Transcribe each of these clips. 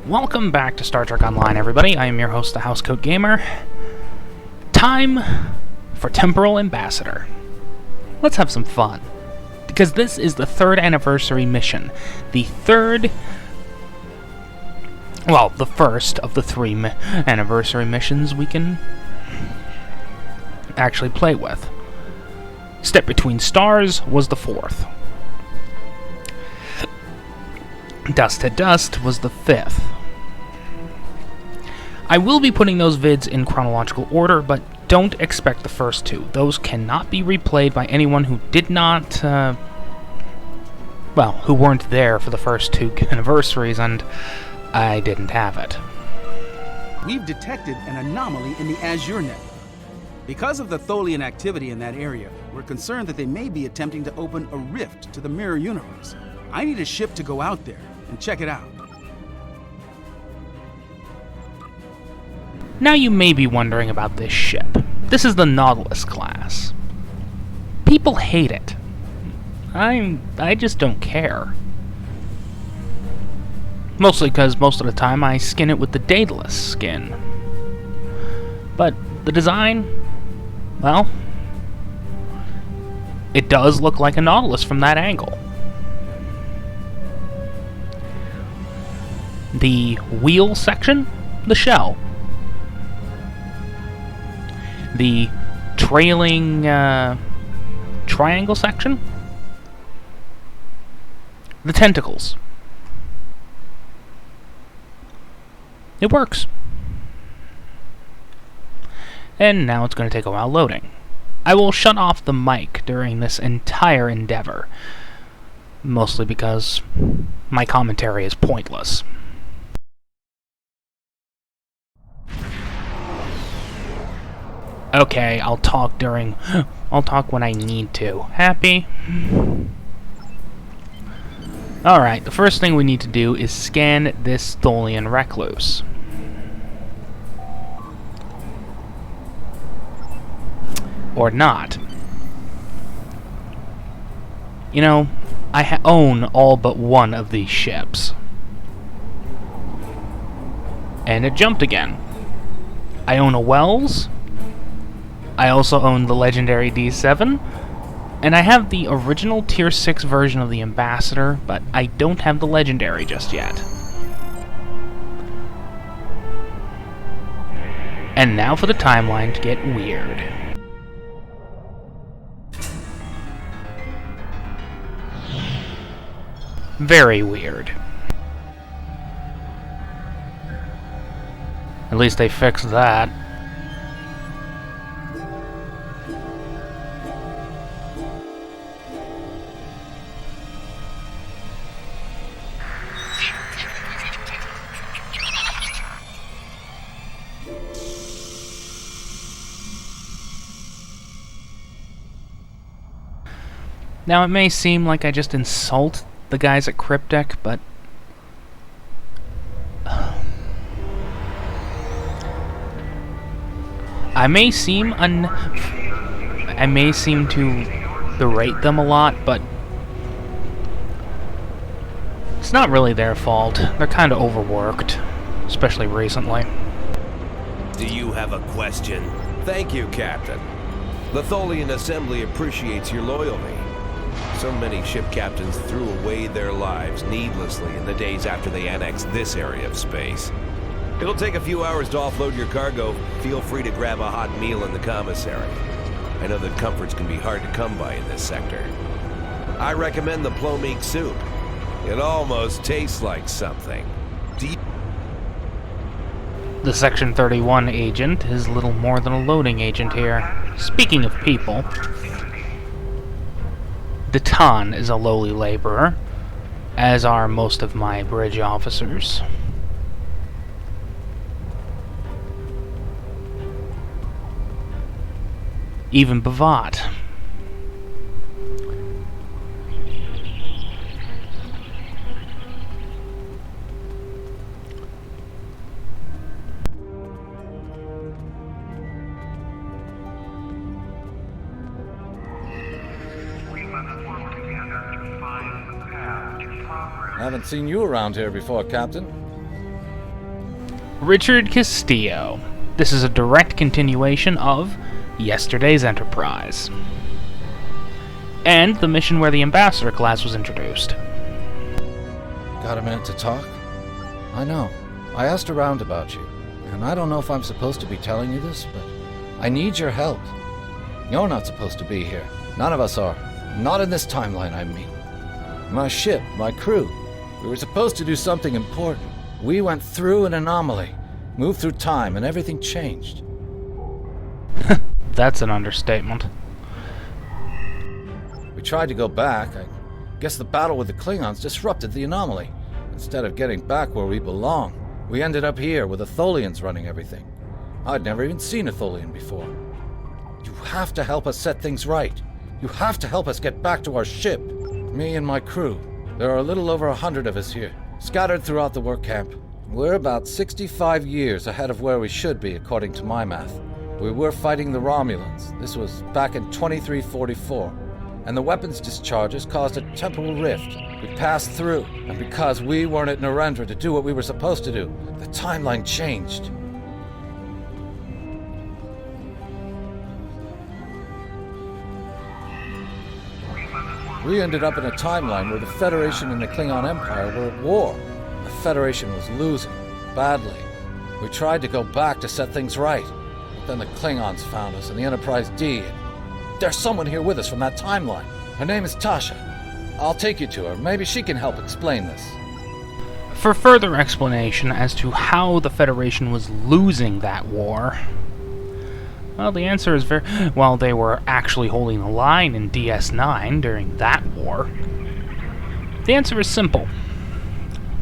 Welcome back to Star Trek Online, everybody. I am your host, the Housecoat Gamer. Time for Temporal Ambassador. Let's have some fun, because this is the 3rd anniversary mission. The first of the 3 anniversary missions we can actually play with. Step Between Stars was the 4th. Dust to Dust was the 5th. I will be putting those vids in chronological order, but don't expect the first 2. Those cannot be replayed by anyone who did not, who weren't there for the first 2 anniversaries, and I didn't have it. We've detected an anomaly in the Azure network. Because of the Tholian activity in that area, we're concerned that they may be attempting to open a rift to the mirror universe. I need a ship to go out there and check it out. Now you may be wondering about this ship. This is the Nautilus class. People hate it. I just don't care. Mostly because most of the time I skin it with the Daedalus skin. But the design, well, it does look like a Nautilus from that angle. The wheel section, the shell. The trailing triangle section, the tentacles. It works. And now it's going to take a while loading. I will shut off the mic during this entire endeavor, mostly because my commentary is pointless. Okay, I'll talk when I need to. Happy? Alright, the first thing we need to do is scan this Tholian recluse. Or not. You know, I own all but one of these ships. And it jumped again. I own a Wells. I also own the legendary D7, and I have the original Tier 6 version of the Ambassador, but I don't have the legendary just yet. And now for the timeline to get weird. Very weird. At least they fixed that. Now, it may seem like I just insult the guys at Cryptek, but I may seem to berate them a lot, but it's not really their fault. They're kind of overworked, especially recently. Do you have a question? Thank you, Captain. The Tholian Assembly appreciates your loyalty. So many ship captains threw away their lives needlessly in the days after they annexed this area of space. It'll take a few hours to offload your cargo. Feel free to grab a hot meal in the commissary. I know that comforts can be hard to come by in this sector. I recommend the plomeek soup. It almost tastes like something. The Section 31 agent is little more than a loading agent here. Speaking of people, Datan is a lowly laborer, as are most of my bridge officers. Even Bavat. Haven't seen you around here before, Captain. Richard Castillo. This is a direct continuation of yesterday's Enterprise, and the mission where the Ambassador class was introduced. Got a minute to talk? I know. I asked around about you, and I don't know if I'm supposed to be telling you this, but I need your help. You're not supposed to be here. None of us are. Not in this timeline, I mean. My ship, my crew, we were supposed to do something important. We went through an anomaly, moved through time, and everything changed. That's an understatement. We tried to go back. I guess the battle with the Klingons disrupted the anomaly. Instead of getting back where we belong, we ended up here with the Tholians running everything. I'd never even seen a Tholian before. You have to help us set things right. You have to help us get back to our ship. Me and my crew. There are a little over 100 of us here, scattered throughout the work camp. We're about 65 years ahead of where we should be, according to my math. We were fighting the Romulans. This was back in 2344. And the weapons discharges caused a temporal rift. We passed through, and because we weren't at Narendra to do what we were supposed to do, the timeline changed. We ended up in a timeline where the Federation and the Klingon Empire were at war. The Federation was losing, badly. We tried to go back to set things right, but then the Klingons found us and the Enterprise D. And there's someone here with us from that timeline. Her name is Tasha. I'll take you to her. Maybe she can help explain this. For further explanation as to how the Federation was losing that war, well, the answer is well, they were actually holding the line in DS9 during that war. The answer is simple.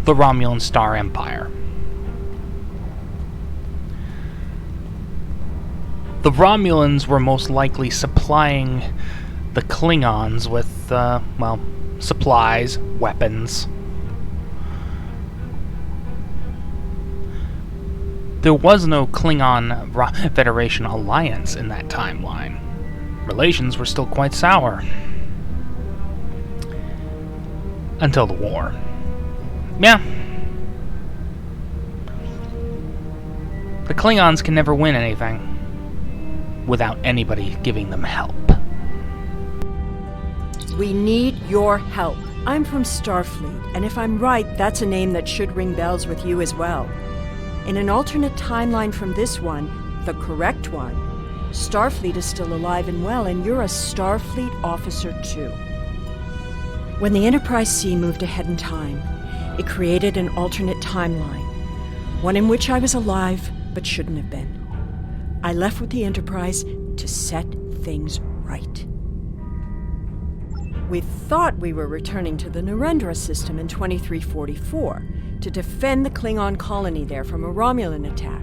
The Romulan Star Empire. The Romulans were most likely supplying the Klingons with, well, supplies, weapons. There was no Klingon Federation alliance in that timeline. Relations were still quite sour. Until the war. Yeah. The Klingons can never win anything without anybody giving them help. We need your help. I'm from Starfleet, and if I'm right, that's a name that should ring bells with you as well. In an alternate timeline from this one, the correct one, Starfleet is still alive and well, and you're a Starfleet officer too. When the Enterprise C moved ahead in time, it created an alternate timeline, one in which I was alive but shouldn't have been. I left with the Enterprise to set things right. We thought we were returning to the Narendra system in 2344 to defend the Klingon colony there from a Romulan attack.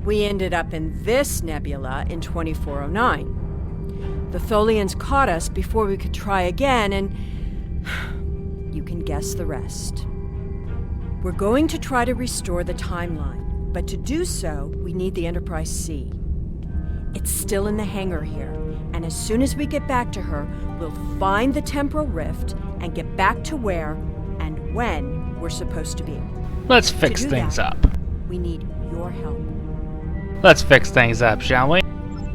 We ended up in this nebula in 2409. The Tholians caught us before we could try again, and you can guess the rest. We're going to try to restore the timeline, but to do so, we need the Enterprise C. It's still in the hangar here, and as soon as we get back to her, we'll find the temporal rift and get back to where and when we're supposed to be. Let's fix things up. We need your help. Let's fix things up, shall we?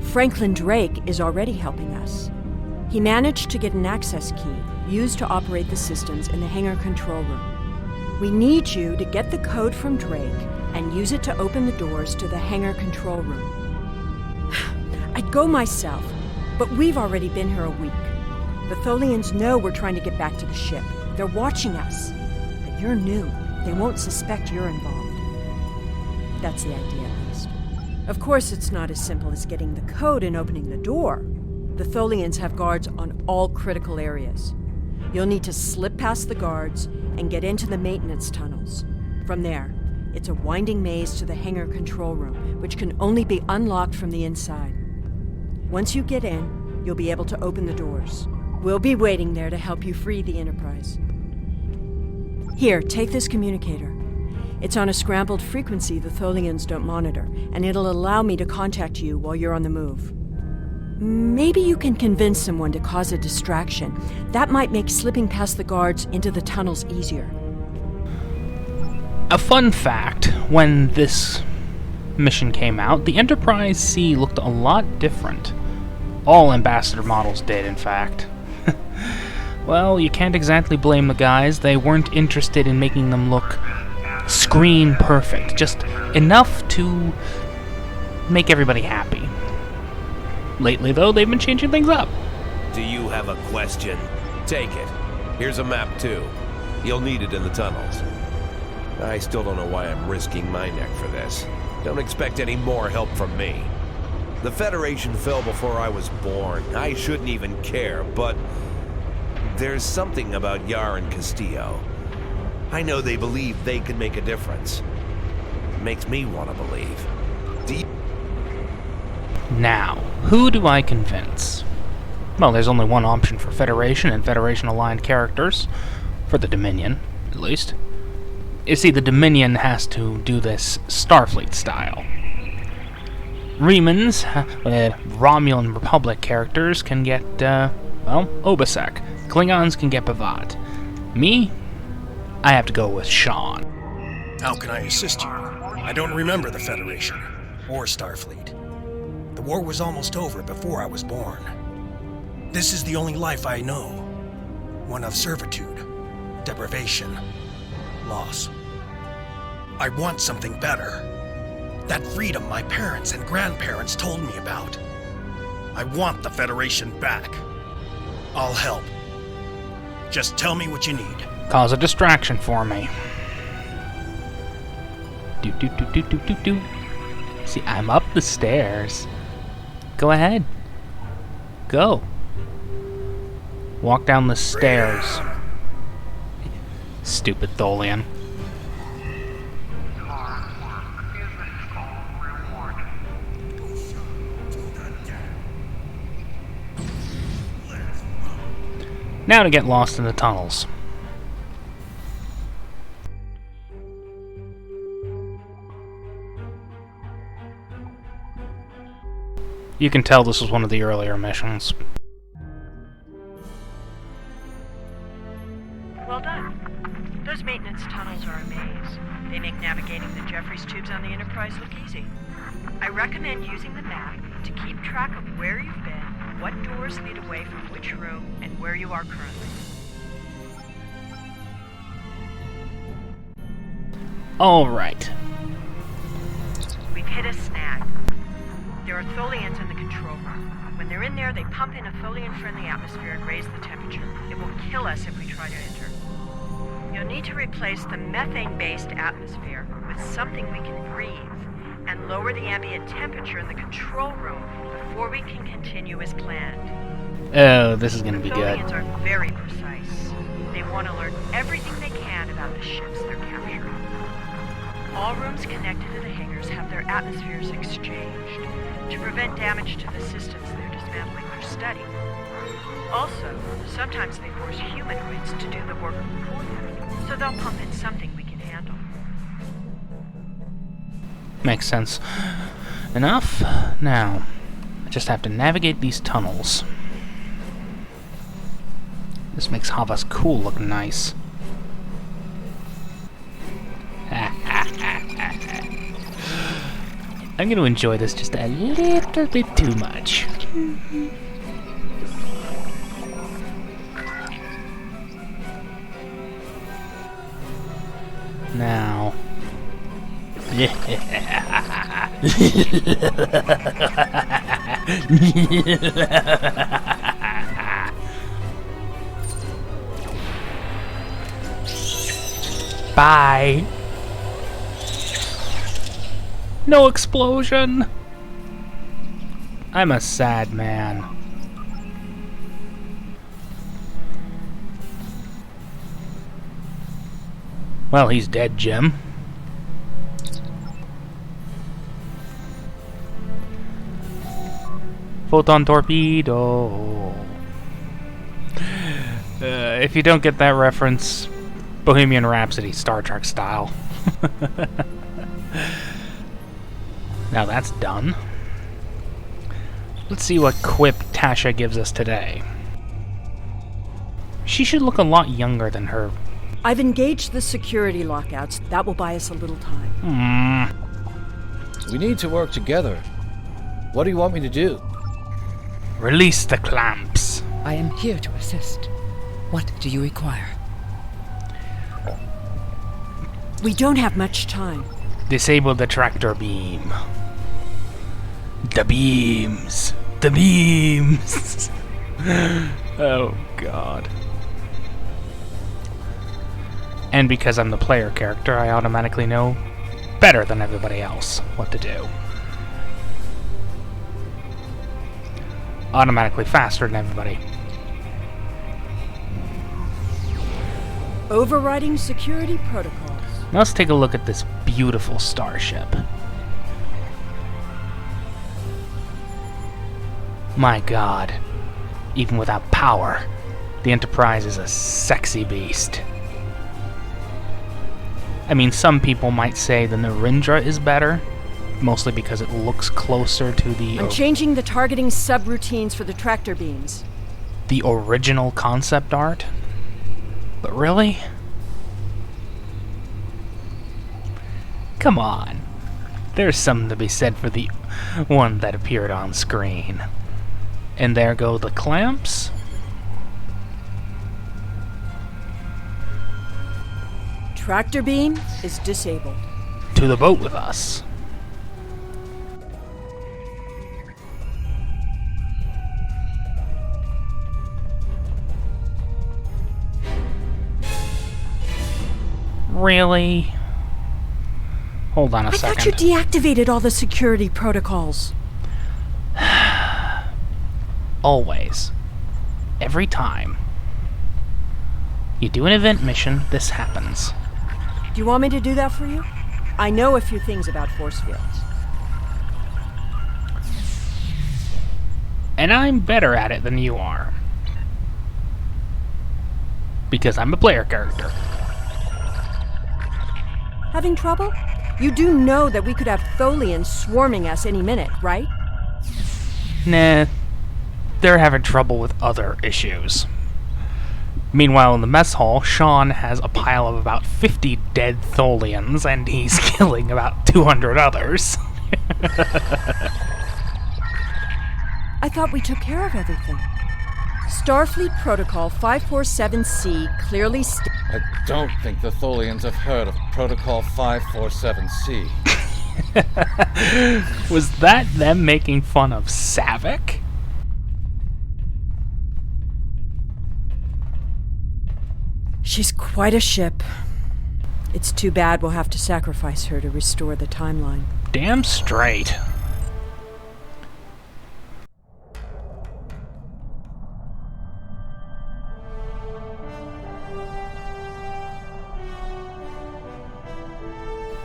Franklin Drake is already helping us. He managed to get an access key used to operate the systems in the hangar control room. We need you to get the code from Drake and use it to open the doors to the hangar control room. I'd go myself, but we've already been here a week. The Tholians know we're trying to get back to the ship. They're watching us. But you're new. They won't suspect you're involved. That's the idea, at least. Of course, it's not as simple as getting the code and opening the door. The Tholians have guards on all critical areas. You'll need to slip past the guards and get into the maintenance tunnels. From there, it's a winding maze to the hangar control room, which can only be unlocked from the inside. Once you get in, you'll be able to open the doors. We'll be waiting there to help you free the Enterprise. Here, take this communicator. It's on a scrambled frequency the Tholians don't monitor, and it'll allow me to contact you while you're on the move. Maybe you can convince someone to cause a distraction. That might make slipping past the guards into the tunnels easier. A fun fact, when this mission came out, the Enterprise C looked a lot different. All Ambassador models did, in fact. Well, you can't exactly blame the guys. They weren't interested in making them look screen perfect, just enough to make everybody happy. Lately, though, they've been changing things up. Do you have a question? Take it. Here's a map, too. You'll need it in the tunnels. I still don't know why I'm risking my neck for this. Don't expect any more help from me. The Federation fell before I was born. I shouldn't even care, but there's something about Yar and Castillo. I know they believe they can make a difference. Makes me want to believe. Now, who do I convince? Well, there's only one option for Federation and Federation-aligned characters. For the Dominion, at least. You see, the Dominion has to do this Starfleet style. Remans, Romulan Republic characters can get, well, Obasek. Klingons can get Bavat. Me? I have to go with Sean. How can I assist you? I don't remember the Federation, or Starfleet. The war was almost over before I was born. This is the only life I know. One of servitude, deprivation, loss. I want something better. That freedom my parents and grandparents told me about. I want the Federation back. I'll help. Just tell me what you need. Cause a distraction for me. Do. See, I'm up the stairs. Go ahead. Go. Walk down the stairs. Stupid Tholian. Now to get lost in the tunnels. You can tell this was one of the earlier missions. Well done. Those maintenance tunnels are a maze. They make navigating the Jeffries tubes on the Enterprise look easy. I recommend using the map to keep track of where you've been, what doors lead away from which room, and where you are currently. Alright. We've hit a snag. There are Tholians in the control room. When they're in there, they pump in a Tholian-friendly atmosphere and raise the temperature. It will kill us if we try to enter. You'll need to replace the methane-based atmosphere with something we can breathe and lower the ambient temperature in the control room before we can continue as planned. Oh, this is gonna be good. Tholians are very precise. They want to learn everything they can about the ships they're capturing. All rooms connected to the hangars have their atmospheres exchanged to prevent damage to the systems they're dismantling for study. Also, sometimes they force humanoids to do the work for them, so they'll pump in something we can handle. Makes sense. Enough? Now, I just have to navigate these tunnels. This makes Havas cool look nice. I'm going to enjoy this just a little bit too much. Now. Bye. No explosion. I'm a sad man. Well, he's dead, Jim. Photon torpedo. If you don't get that reference, Bohemian Rhapsody, Star Trek style. Now that's done. Let's see what quip Tasha gives us today. She should look a lot younger than her I've engaged the security lockouts. That will buy us a little time. We need to work together. What do you want me to do? Release the clamps. I am here to assist. What do you require? We don't have much time. Disable the tractor beam. The beams. The beams. Oh, God. And because I'm the player character, I automatically know better than everybody else what to do. Automatically faster than everybody. Overriding security protocols. Now let's take a look at this beautiful starship. My God. Even without power, the Enterprise is a sexy beast. I mean, some people might say the Narendra is better, mostly because it looks closer to the... I'm changing the targeting subroutines for the tractor beams. The original concept art? But really? Come on. There's something to be said for the one that appeared on screen. And there go the clamps. Tractor beam is disabled. To the boat with us. Really? Hold on a second. I thought you deactivated all the security protocols. Always. Every time. You do an event mission, this happens. Do you want me to do that for you? I know a few things about force fields. And I'm better at it than you are. Because I'm a player character. Having trouble? You do know that we could have Tholians swarming us any minute, right? Nah. They're having trouble with other issues. Meanwhile, in the mess hall, Sean has a pile of about 50 dead Tholians, and he's killing about 200 others. I thought we took care of everything. Starfleet Protocol 547C clearly states... I don't think the Tholians have heard of Protocol 547C. Was that them making fun of Savick? She's quite a ship. It's too bad we'll have to sacrifice her to restore the timeline. Damn straight.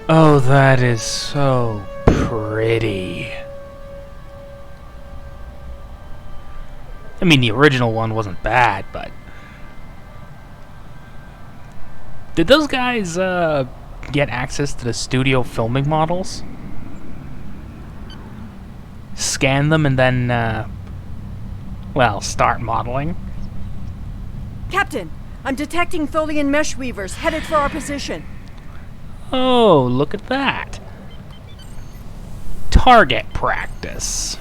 Oh, that is so pretty. I mean, the original one wasn't bad, but... Did those guys, get access to the studio filming models? Scan them and then, well, start modeling? Captain, I'm detecting Tholian mesh weavers headed for our position. Oh, look at that. Target practice.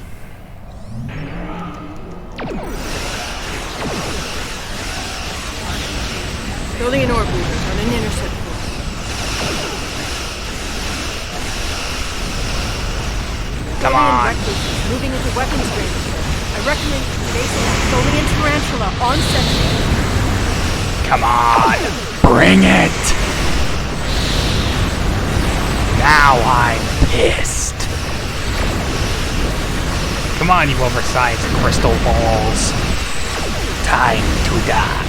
Tholian orb weavers on an intercept course. Come Tholian on. recluses moving into weapons range. I recommend facing a Tholian tarantula on sentry. Come on. Bring it. Now I'm pissed. Come on, you oversized crystal balls. Time to die.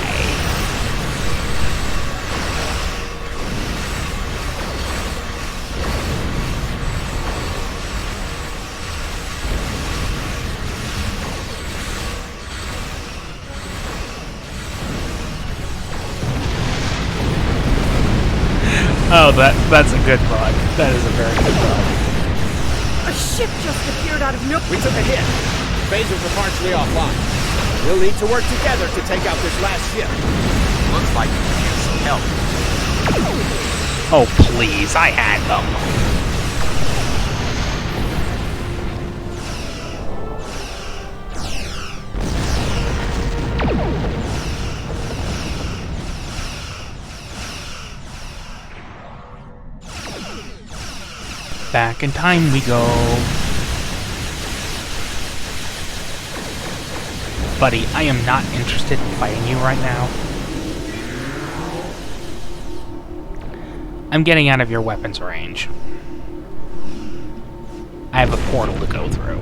Oh, that's a good bug. That is a very good bug. A ship just appeared out of nowhere. We took a hit. Phasers are partially offline. We'll need to work together to take out this last ship. Looks like we can use some help. Oh, please, I had them. Back in time we go. Buddy, I am not interested in fighting you right now. I'm getting out of your weapons range. I have a portal to go through.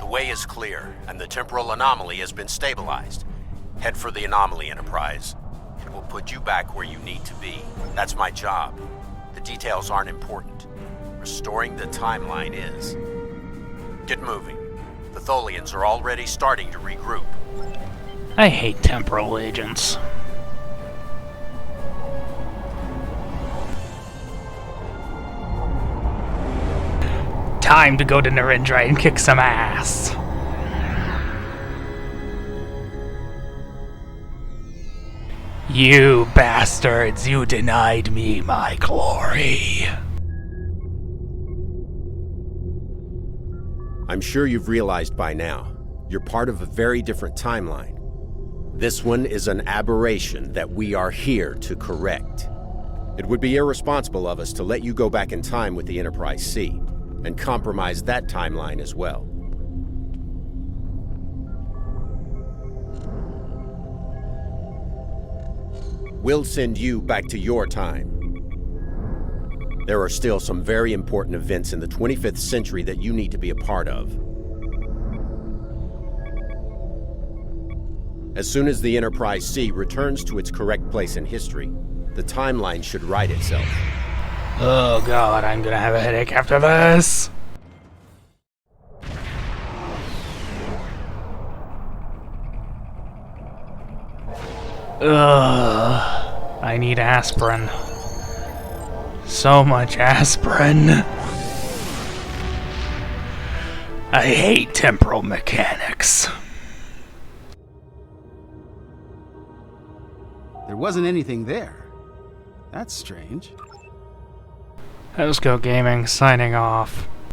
The way is clear, and the temporal anomaly has been stabilized. Head for the anomaly, Enterprise. It will put you back where you need to be. That's my job. The details aren't important. Restoring the timeline is. Get moving. The Tholians are already starting to regroup. I hate temporal agents. Time to go to Narendra and kick some ass. You bastards, you denied me my glory. I'm sure you've realized by now, you're part of a very different timeline. This one is an aberration that we are here to correct. It would be irresponsible of us to let you go back in time with the Enterprise C, and compromise that timeline as well. We'll send you back to your time. There are still some very important events in the 25th century that you need to be a part of. As soon as the Enterprise C returns to its correct place in history, the timeline should right itself. Oh god, I'm gonna have a headache after this. Ugh, I need aspirin. So much aspirin. I hate temporal mechanics. There wasn't anything there. That's strange. Housecoat Gaming signing off.